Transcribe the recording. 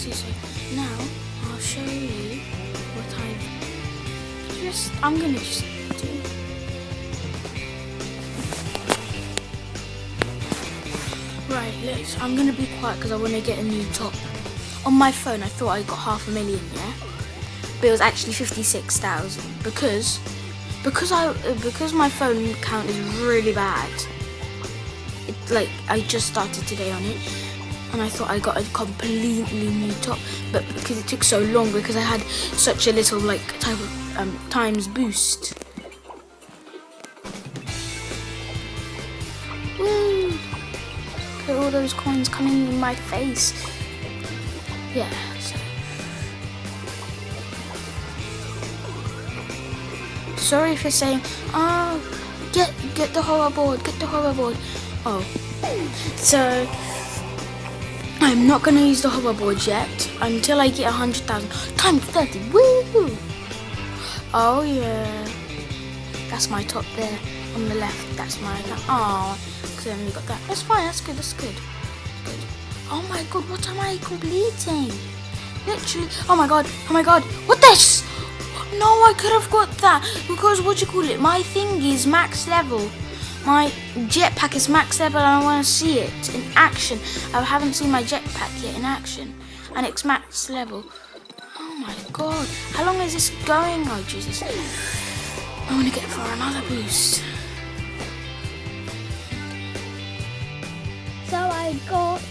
honestly, so now I'll show you what I'm gonna just do. Right, I'm gonna be quiet because I want to get a new top. On my phone, I thought I got 500,000, yeah, but it was actually 56,000 because my phone count is really bad. I just started today on it, and I thought I got a completely new top, but because it took so long, because I had such a little type of times boost. Woo! Look at all those coins coming in my face. Yeah. So. Sorry if you're saying, oh, get the hoverboard, get the hoverboard. Oh, so I'm not gonna use the hoverboard yet until I get 100,000 times 30. Woo! Oh yeah, that's my top there on the left. That's my oh, because I only got that. That's fine. That's good. That's good. Good. Oh my god, what am I completing? Literally. Oh my god. Oh my god. What this? No, I could have got that because my thing is max level. My jetpack is max level and I want to see it in action. I haven't seen my jetpack yet in action and it's max level. Oh my god. How long is this going? Oh Jesus. I want to get for another boost. So I got